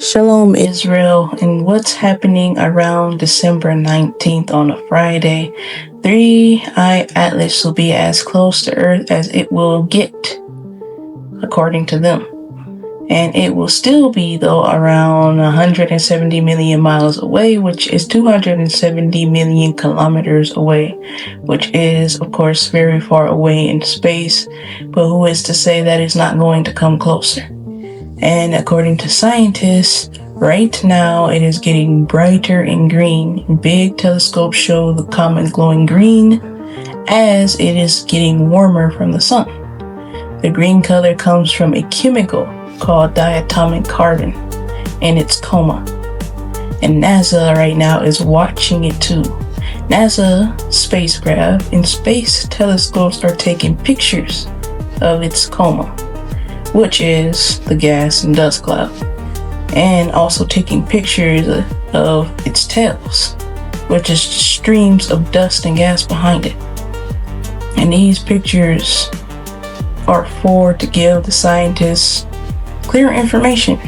Shalom Israel, and what's happening around December 19th on a Friday? 3IATLAS will be as close to Earth as it will get, according to them. And it will still be, though, around 170 million miles away, which is 270 million kilometers away, which is, of course, very far away in space. But who is to say that it's not going to come closer? And according to scientists, right now it is getting brighter and green. Big telescopes show the comet glowing green as it is getting warmer from the sun. The green color comes from a chemical called diatomic carbon and its coma. And NASA right now is watching it too. NASA spacecraft and space telescopes are taking pictures of its coma, which is the gas and dust cloud, and also taking pictures of its tails, which is streams of dust and gas behind it. And these pictures are to give the scientists clear information,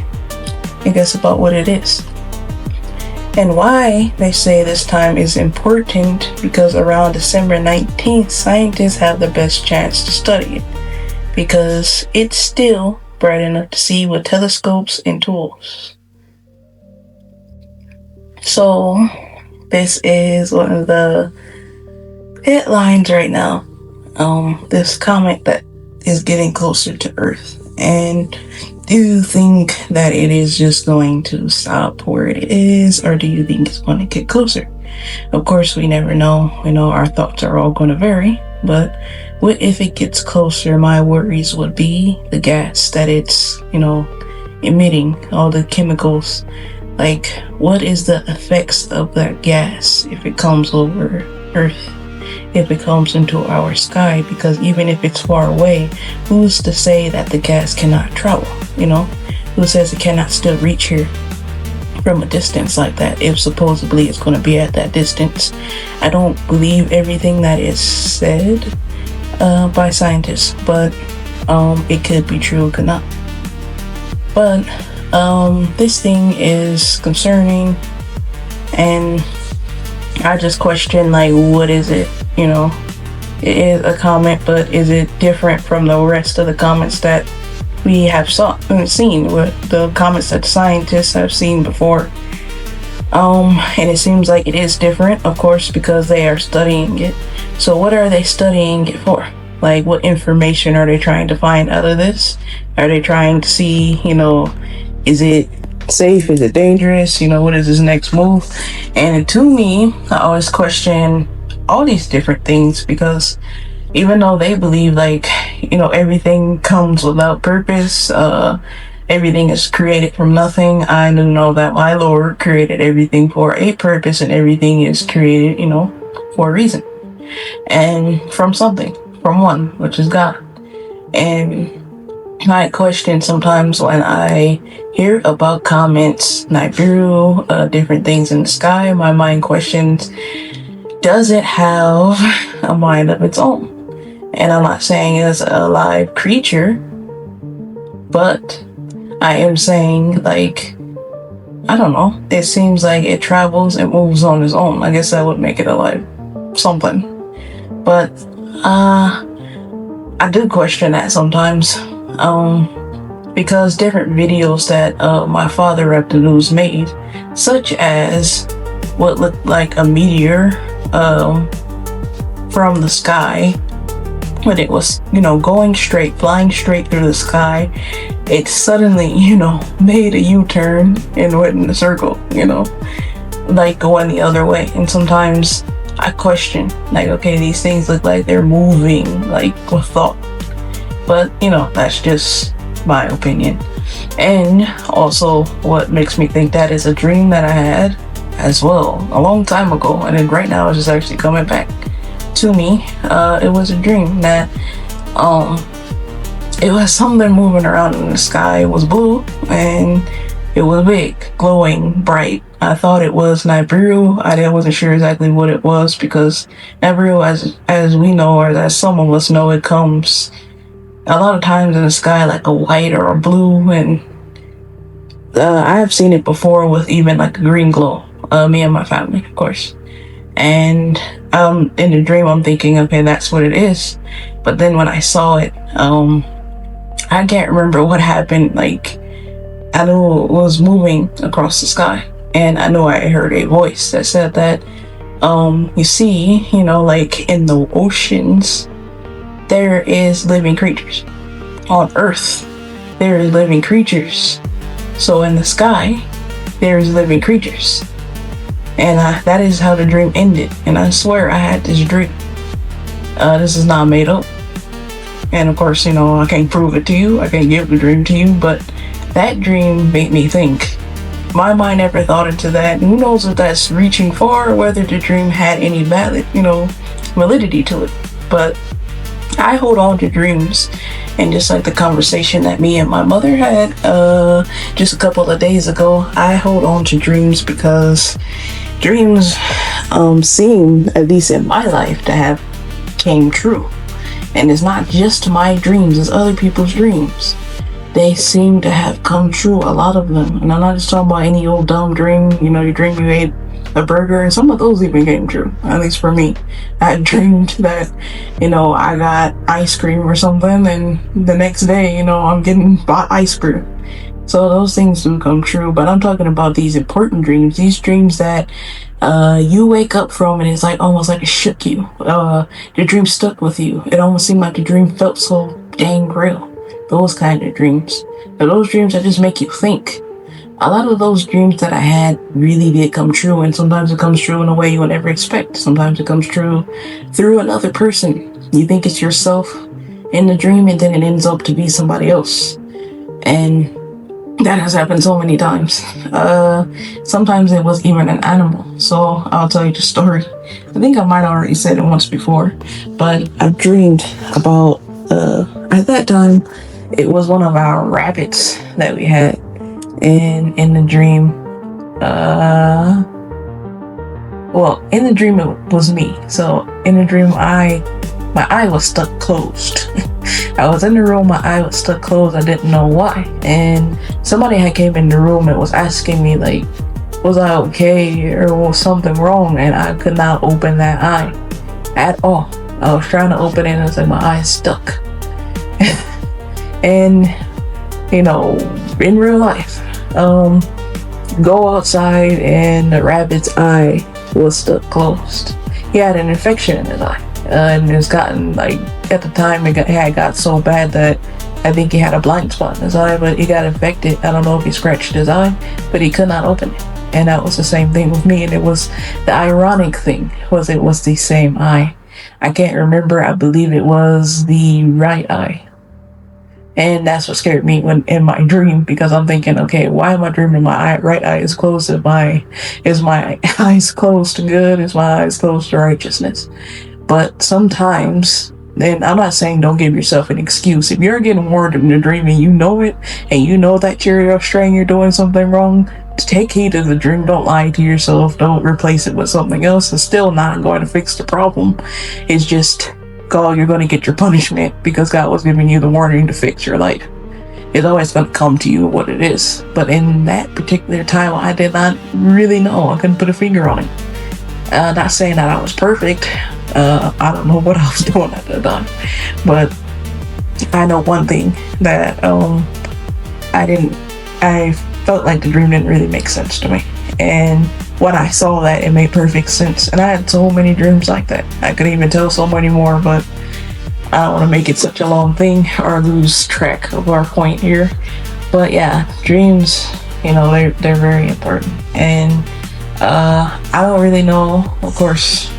I guess, about what it is. And why they say this time is important, because around December 19th, scientists have the best chance to study it, because it's still bright enough to see with telescopes and tools. So this is one of the headlines right now. This comet that is getting closer to Earth. And do you think that it is just going to stop where it is, or do you think it's going to get closer? Of course, we never know. Our thoughts are all going to vary, but what if it gets closer? My worries would be the gas that it's, emitting, all the chemicals. Like, what is the effects of that gas if it comes over Earth, if it comes into our sky? Because even if it's far away, who's to say that the gas cannot travel? Who says it cannot still reach here from a distance like that, if supposedly it's going to be at that distance? I don't believe everything that is said by scientists, but it could be true, it could not. But this thing is concerning, and I just question, what is it? It is a comet, but is it different from the rest of the comets that we have seen, with the comets that scientists have seen before? And it seems like it is different, of course, because they are studying it. So what are they studying it for? What information are they trying to find out of this? Are they trying to see, is it safe? Is it dangerous? What is his next move? And to me, I always question all these different things, because even though they believe everything comes without purpose, everything is created from nothing, I do know that my Lord created everything for a purpose, and everything is created, for a reason, and from something, from one, which is God. And I question sometimes when I hear about comets, Nibiru, different things in the sky, my mind questions, does it have a mind of its own? And I'm not saying it's a live creature, but I am saying, I don't know, it seems like it travels and moves on its own. I guess that would make it alive, something. But I do question that sometimes, because different videos that my father at the news made, such as what looked like a meteor from the sky, when it was, going straight, flying straight through the sky, it suddenly, made a U-turn and went in a circle, going the other way. And sometimes I question, okay, these things look like they're moving, with thought. But, that's just my opinion. And also, what makes me think that is a dream that I had as well a long time ago, and then right now it's just actually coming back to me. It was a dream that it was something moving around in the sky. It was blue and it was big, glowing, bright. I thought it was Nibiru. I wasn't sure exactly what it was, because Nibiru, as we know, or as some of us know, it comes a lot of times in the sky like a white or a blue, and I have seen it before with even like a green glow. Me and my family, of course. And in the dream, I'm thinking, okay, that's what it is. But then when I saw it, I can't remember what happened. Like, I knew it was moving across the sky, and I know I heard a voice that said that, you see, like in the oceans, there is living creatures. On Earth, there is living creatures. So in the sky, there is living creatures. And that is how the dream ended. And I swear I had this dream. This is not made up. And of course, I can't prove it to you. I can't give the dream to you. But that dream made me think. My mind never thought into that. Who knows if that's reaching far or whether the dream had any valid, validity to it. But I hold on to dreams. And just like the conversation that me and my mother had just a couple of days ago, I hold on to dreams because dreams seem, at least in my life, to have came true. And it's not just my dreams, it's other people's dreams. They seem to have come true, a lot of them. And I'm not just talking about any old dumb dream, you dream you ate a burger, and some of those even came true, at least for me. I dreamed that, I got ice cream or something, and the next day, I'm getting bought ice cream. So those things do come true, but I'm talking about these important dreams, these dreams that you wake up from and it's like almost like it shook you. The dream stuck with you. It almost seemed like the dream felt so dang real. Those kind of dreams. But those dreams that just make you think. A lot of those dreams that I had really did come true, and sometimes it comes true in a way you would never expect. Sometimes it comes true through another person. You think it's yourself in the dream, and then it ends up to be somebody else. And that has happened so many times. Sometimes it was even an animal. So I'll tell you the story. I think I might have already said it once before, but I've dreamed about, at that time, it was one of our rabbits that we had. And in the dream, in the dream it was me. So in the dream, my eye was stuck closed. I was in the room, my eye was stuck closed. I didn't know why. And somebody had came in the room and was asking me, like, was I okay or was something wrong? And I could not open that eye at all. I was trying to open it and it's like my eye is stuck. And, in real life, go outside and the rabbit's eye was stuck closed. He had an infection in his eye. And it's gotten, like, at the time it had got so bad that I think he had a blind spot in his eye, but he got infected. I don't know if he scratched his eye, but he could not open it. And that was the same thing with me. And it was the ironic thing was it was the same eye. I can't remember. I believe it was the right eye. And that's what scared me when in my dream, because I'm thinking, okay, why am I dreaming my right eye is closed? Is my eyes closed to good? Is my eyes closed to righteousness? But sometimes, and I'm not saying don't give yourself an excuse. If you're getting warned in a dream and you know it, and you know that you're astray, you're doing something wrong, take heed of the dream. Don't lie to yourself. Don't replace it with something else. It's still not going to fix the problem. It's just, you're going to get your punishment because God was giving you the warning to fix your life. It's always going to come to you what it is. But in that particular time, I did not really know. I couldn't put a finger on it. Not saying that I was perfect. I don't know what I was doing at the time. But I know one thing, that I felt like the dream didn't really make sense to me. And when I saw that, it made perfect sense. And I had so many dreams like that. I could even tell so many more, but I don't want to make it such a long thing or lose track of our point here. But yeah, dreams, they're very important. And I don't really know, of course,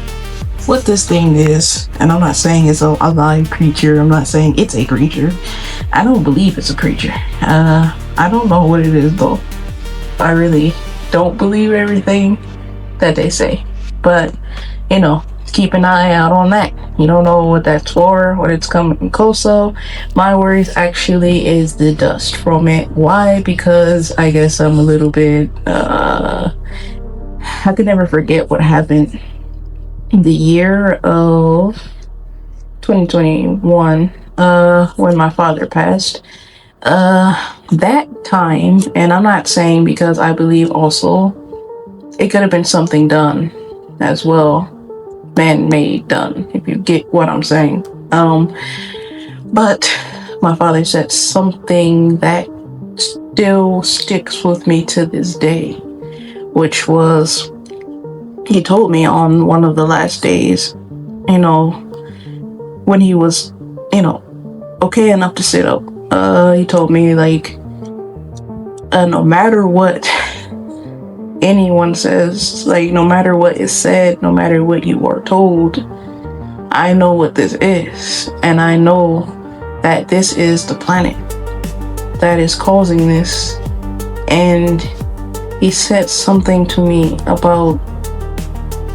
what this thing is. And I'm not saying it's a live creature. I'm not saying it's a creature. I don't believe it's a creature. I don't know what it is, though. I really don't believe everything that they say. But, keep an eye out on that. You don't know what that's for, what it's coming close of. My worries actually is the dust from it. Why? Because I guess I'm a little bit, I could never forget what happened in the year of 2021, when my father passed. That time, and I'm not saying, because I believe also it could have been something done as well, man-made done, if you get what I'm saying. But my father said something that still sticks with me to this day, which was, he told me on one of the last days, when he was, okay enough to sit up, he told me, like, no matter what anyone says, like, no matter what is said, no matter what you are told, I know what this is, and I know that this is the planet that is causing this. And he said something to me about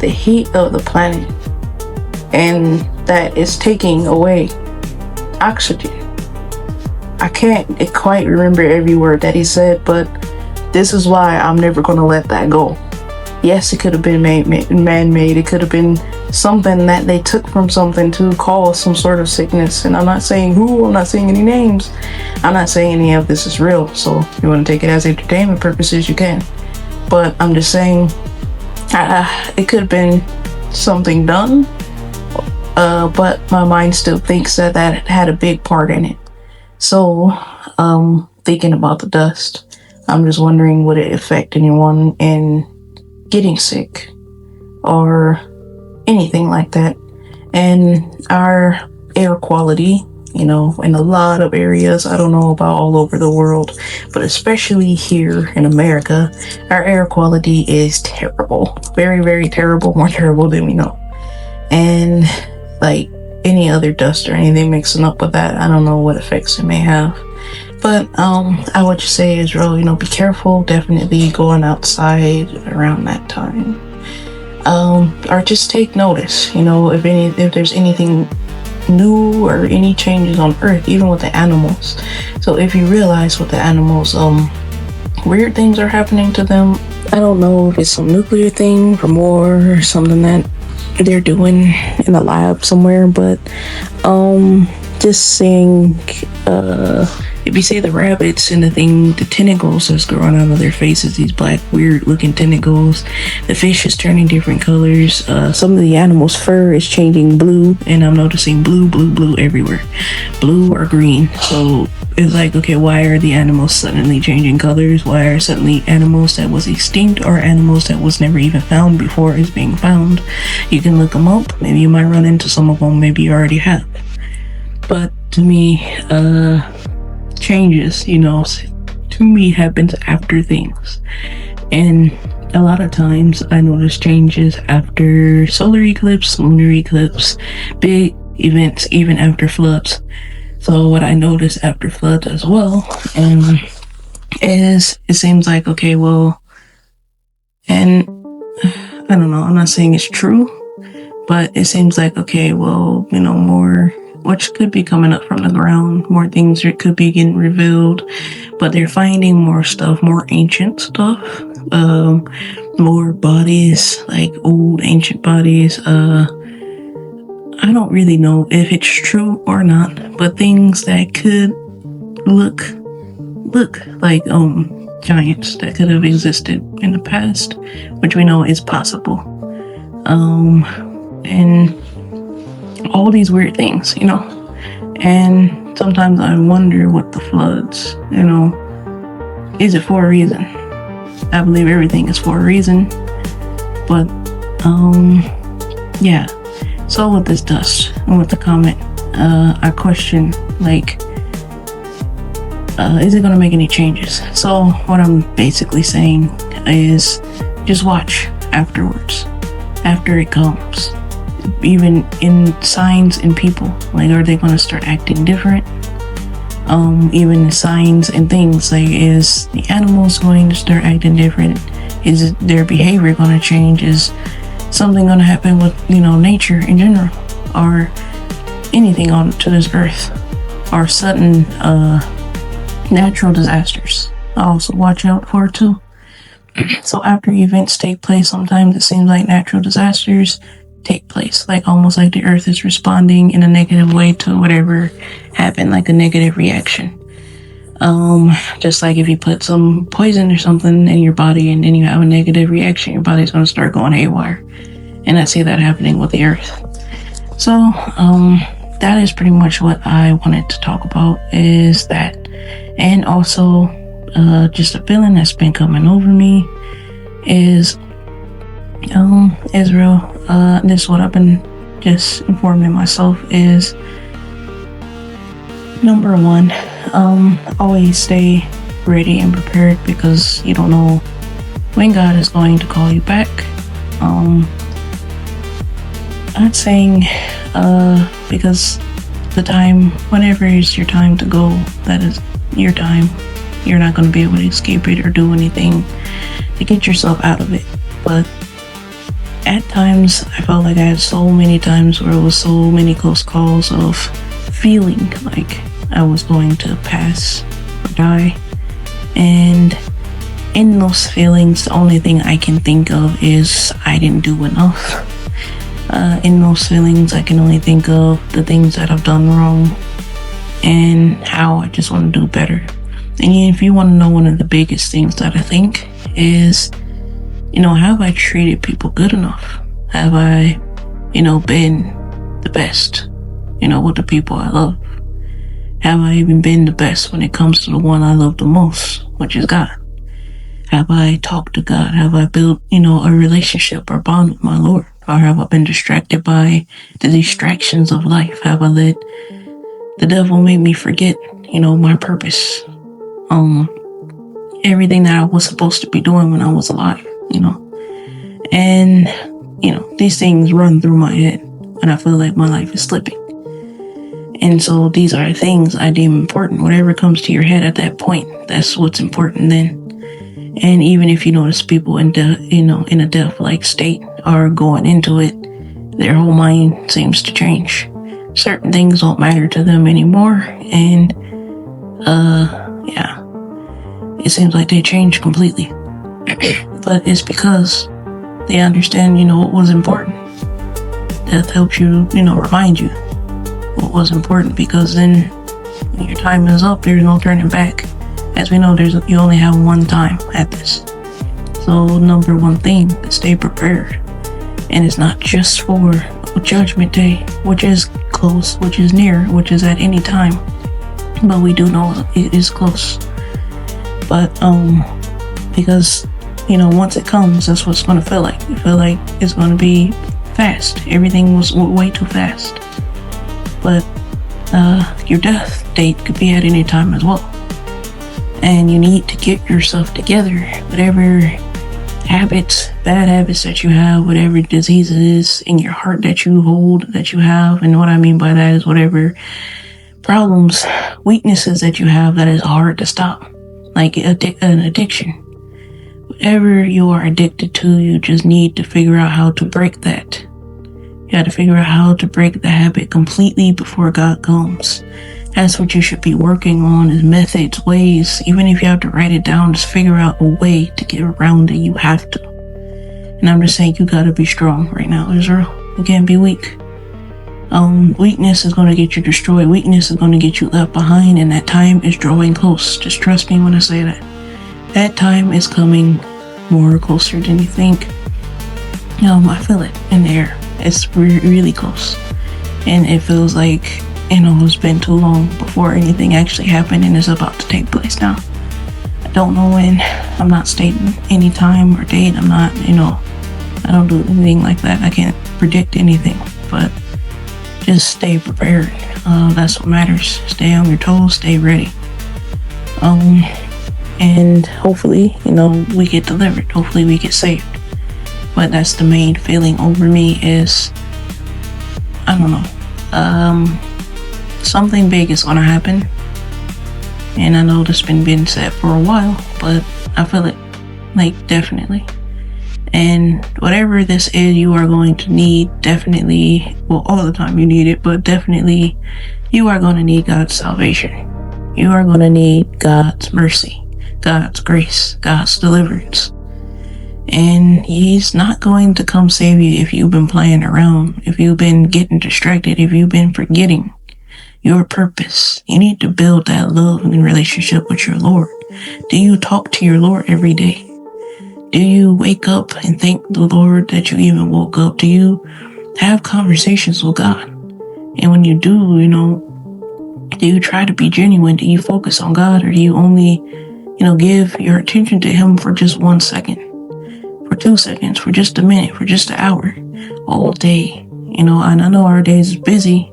the heat of the planet, and that is taking away oxygen. I can't quite remember every word that he said, but this is why I'm never going to let that go. Yes, it could have been man-made. It could have been something that they took from something to cause some sort of sickness. And I'm not saying who, I'm not saying any names. I'm not saying any of this is real. So if you want to take it as entertainment purposes, you can. But I'm just saying, it could have been something done. But my mind still thinks that had a big part in it. So, thinking about the dust, I'm just wondering, would it affect anyone in getting sick or anything like that? And our air quality, in a lot of areas, I don't know about all over the world, but especially here in America, our air quality is terrible. Very, very terrible, more terrible than we know. And like any other dust or anything mixing up with that, I don't know what effects it may have. But I would just say, Israel, be careful. Definitely going outside around that time, or just take notice. If there's anything new or any changes on Earth, even with the animals. So if you realize with the animals, weird things are happening to them. I don't know if it's some nuclear thing from war or something that they're doing in a lab somewhere, but just saying, if you see the rabbits and the tentacles that's growing out of their faces, these black weird looking tentacles, the fish is turning different colors, some of the animals' fur is changing blue, and I'm noticing blue everywhere, blue or green. So it's like, okay, why are the animals suddenly changing colors? Why are suddenly animals that was extinct or animals that was never even found before is being found? You can look them up. Maybe you might run into some of them. Maybe you already have. But to me, changes, to me happens after things. And a lot of times I notice changes after solar eclipse, lunar eclipse, big events, even after floods. So what I notice after floods as well, is it seems like, okay, well, and I don't know, I'm not saying it's true, but it seems like, okay, well, more, which could be coming up from the ground, more things could be getting revealed, but they're finding more stuff, more ancient stuff, more bodies, like old ancient bodies. I don't really know if it's true or not, but things that could look like giants that could have existed in the past, which we know is possible. And all these weird things, and sometimes I wonder what the floods, is it for a reason? I believe everything is for a reason, but yeah. So with this dust and with the comet, I question, like, is it going to make any changes? So what I'm basically saying is just watch afterwards, after it comes. Even in signs in people, like, are they going to start acting different? Even signs and things, like, is the animals going to start acting different? Is their behavior going to change? Is something going to happen with, nature in general, or anything on to this earth, or sudden natural disasters? I also watch out for too. So after events take place, sometimes it seems like natural disasters take place, like almost like the earth is responding in a negative way to whatever happened, like a negative reaction. Just like if you put some poison or something in your body and then you have a negative reaction, your body's going to start going haywire. And I see that happening with the earth. So, that is pretty much what I wanted to talk about, is that. And also, just a feeling that's been coming over me is, Israel, this is what I've been just informing myself is, number one, always stay ready and prepared, because you don't know when God is going to call you back. Not saying, because the time, whenever is your time to go, that is your time. You're not going to be able to escape it or do anything to get yourself out of it. But at times, I felt like I had so many times where it was so many close calls of feeling like I was going to pass or die. And in those feelings, the only thing I can think of is I didn't do enough. In those feelings, I can only think of the things that I've done wrong and how I just want to do better. And if you want to know one of the biggest things that I think is, have I treated people good enough? Have I, been the best, with the people I love? Have I even been the best when it comes to the one I love the most, which is God? Have I talked to God? Have I built, a relationship or bond with my Lord? Or have I been distracted by the distractions of life? Have I let the devil make me forget, my purpose? Everything that I was supposed to be doing when I was alive, And, these things run through my head when I feel like my life is slipping. And so these are things I deem important. Whatever comes to your head at that point, that's what's important then. And even if you notice people in a death-like state are going into it, their whole mind seems to change. Certain things don't matter to them anymore, and it seems like they change completely. But it's because they understand, what was important. Death helps you, remind you what was important, because then when your time is up, there's no turning back. As we know, you only have one time at this. So number one thing, stay prepared. And it's not just for Judgment Day, which is close, which is near, which is at any time. But we do know it is close. But because once it comes, that's what it's going to feel like. You feel like it's going to be fast. Everything was way too fast. But your death date could be at any time as well. And you need to get yourself together. Whatever habits, bad habits that you have, whatever diseases in your heart that you hold, that you have. And what I mean by that is whatever problems, weaknesses that you have that is hard to stop. Like an addiction. Whatever you are addicted to, you just need to figure out how to break that. You got to figure out how to break the habit completely before God comes. That's what you should be working on, is methods, ways. Even if you have to write it down, just figure out a way to get around it. You have to. And I'm just saying, you got to be strong right now, Israel. You can't be weak. Weakness is going to get you destroyed. Weakness is going to get you left behind, and that time is drawing close. Just trust me when I say that. That time is coming more closer than you think. I feel it in the air. It's really close. And it feels like, it's been too long before anything actually happened, and it's about to take place now. I don't know when. I'm not stating any time or date. I'm not, I don't do anything like that. I can't predict anything, but just stay prepared. That's what matters. Stay on your toes, stay ready. And hopefully, we get delivered. Hopefully we get saved. But that's the main feeling over me is, I don't know. Something big is gonna happen. And I know this been being said for a while, but I feel it, definitely. And whatever this is, you are going to need, definitely, well, all the time you need it, but definitely you are going to need God's salvation. You are going to need God's mercy, God's grace, God's deliverance. And He's not going to come save you if you've been playing around, if you've been getting distracted, if you've been forgetting. your purpose. You need to build that love and relationship with your Lord. Do you talk to your Lord every day? Do you wake up and thank the Lord that you even woke up? Do you have conversations with God? And when you do, do you try to be genuine? Do you focus on God, or do you only, give your attention to Him for just 1 second, for 2 seconds, for just a minute, for just an hour, all day? And I know our days is busy.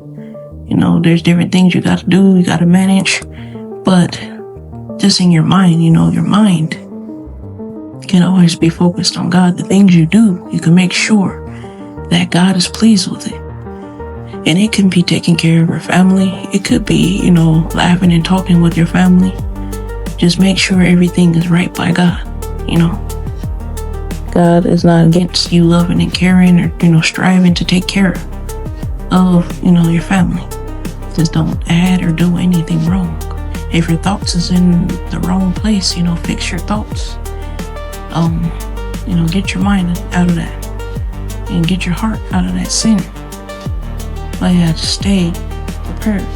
There's different things you got to do, you got to manage, but just in your mind, your mind can always be focused on God. The things you do, you can make sure that God is pleased with it. And it can be taking care of your family. It could be, laughing and talking with your family. Just make sure everything is right by God. God is not against you loving and caring or, striving to take care of, your family. Just don't add or do anything wrong. If your thoughts is in the wrong place, fix your thoughts. Get your mind out of that. And get your heart out of that sin. But yeah, just stay prepared.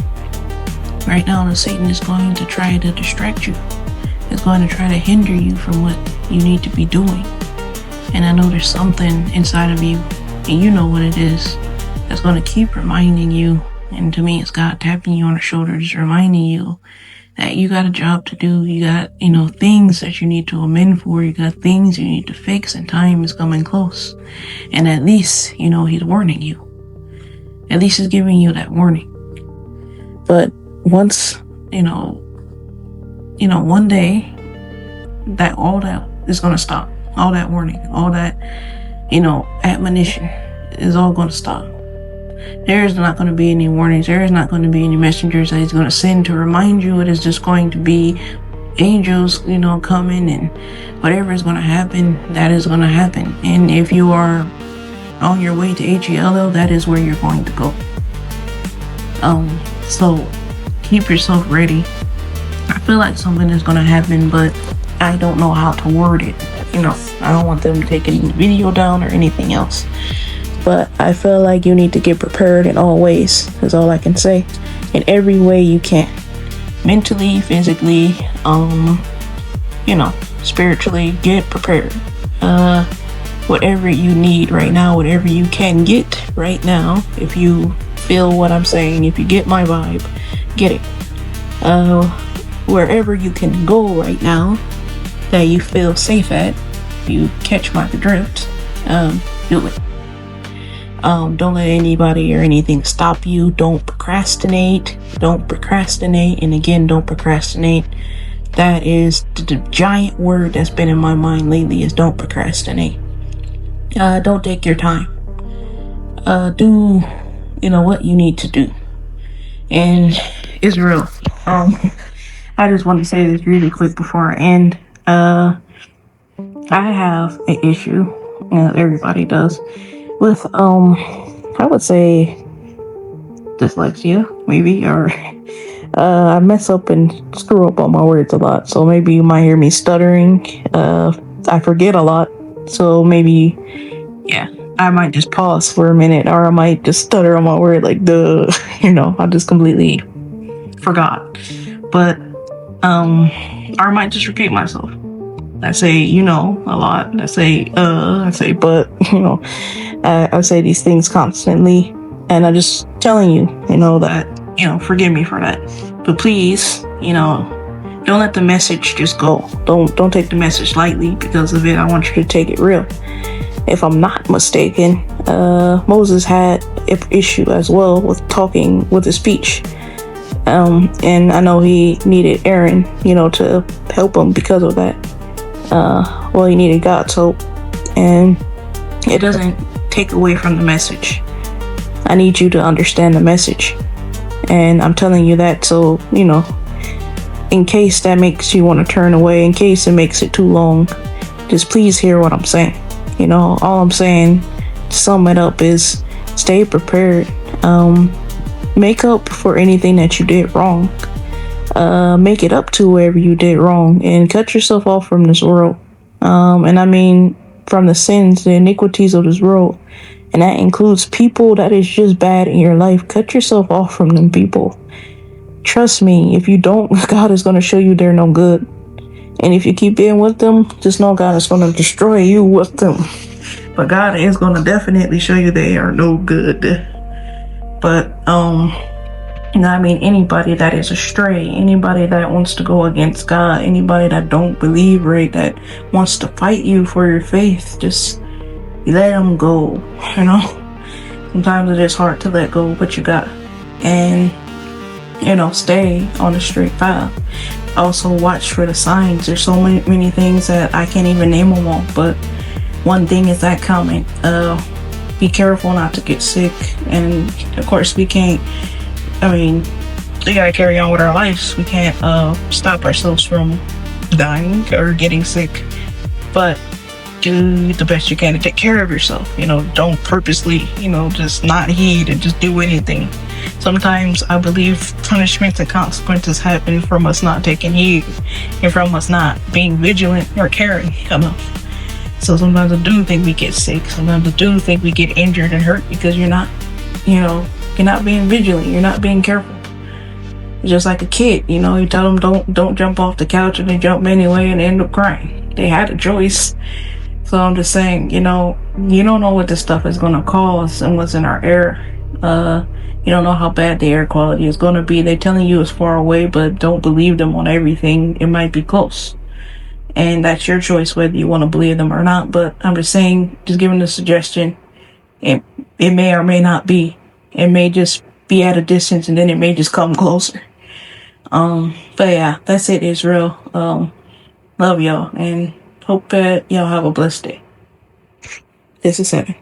Right now, Satan is going to try to distract you. It's going to try to hinder you from what you need to be doing. And I know there's something inside of you, and you know what it is, that's going to keep reminding you. And to me, it's God tapping you on the shoulder, just reminding you that you got a job to do. You got, things that you need to amend for. You got things you need to fix, and time is coming close. And at least, He's warning you. At least He's giving you that warning. But once, one day, that all that is going to stop. All that warning, all that, admonition is all going to stop. There is not going to be any warnings. There is not going to be any messengers that He's going to send to remind you. It is just going to be angels, coming, and whatever is going to happen, that is going to happen. And if you are on your way to HELL, that is where you're going to go. So keep yourself ready. I feel like something is going to happen, but I don't know how to word it. I don't want them to take any video down or anything else. But I feel like you need to get prepared in all ways, is all I can say. In every way you can. Mentally, physically, spiritually, get prepared. Whatever you need right now, whatever you can get right now, if you feel what I'm saying, if you get my vibe, get it. Wherever you can go right now that you feel safe at, you catch my drift, do it. Don't let anybody or anything stop you. Don't procrastinate. And again, don't procrastinate. That is the giant word that's been in my mind lately, is don't procrastinate. Don't take your time. Do what you need to do. And it's real. I just want to say this really quick before I end. I have an issue, everybody does, with I would say dyslexia, maybe, or I mess up and screw up on my words a lot. So maybe you might hear me stuttering. I forget a lot. So maybe, I might just pause for a minute, or I might just stutter on my word like I just completely forgot. But or I might just repeat myself. I say, a lot. I say, but, I say these things constantly, and I'm just telling you, that, forgive me for that. But please, don't let the message just go. Don't take the message lightly because of it. I want you to take it real. If I'm not mistaken, Moses had an issue as well with talking with his speech. And I know he needed Aaron, to help him because of that. He needed God's help, and it doesn't take away from the message. I need you to understand the message, and I'm telling you that so, in case that makes you want to turn away, in case it makes it too long, just please hear what I'm saying. All I'm saying, to sum it up, is stay prepared. Make up for anything that you did wrong. Make it up to wherever you did wrong, and cut yourself off from this world. And I mean from the sins, the iniquities of this world. And that includes people that is just bad in your life. Cut yourself off from them people. Trust me, if you don't, God is going to show you they're no good. And if you keep being with them, just know God is going to destroy you with them. But God is going to definitely show you they are no good. But, I mean, anybody that is astray, anybody that wants to go against God, anybody that don't believe right, that wants to fight you for your faith, just let them go, Sometimes it is hard to let go, but you got to. And, stay on the straight path. Also watch for the signs. There's so many things that I can't even name them all, but one thing is that comment. Be careful not to get sick, and of course we can't, we gotta carry on with our lives. We can't stop ourselves from dying or getting sick, but do the best you can to take care of yourself. Don't purposely, just not heed and just do anything. Sometimes I believe punishments and consequences happen from us not taking heed and from us not being vigilant or caring enough. So sometimes I do think we get sick. Sometimes I do think we get injured and hurt because you're not being vigilant. You're not being careful. It's just like a kid, you tell them don't jump off the couch and they jump anyway and they end up crying. They had a choice. So I'm just saying, you don't know what this stuff is going to cause and what's in our air. You don't know how bad the air quality is going to be. They're telling you it's far away, but don't believe them on everything. It might be close. And that's your choice whether you want to believe them or not. But I'm just saying, just giving a suggestion. It may or may not be. It may just be at a distance and then it may just come closer. But yeah, that's it, Israel. Love y'all and hope that y'all have a blessed day. This is 7.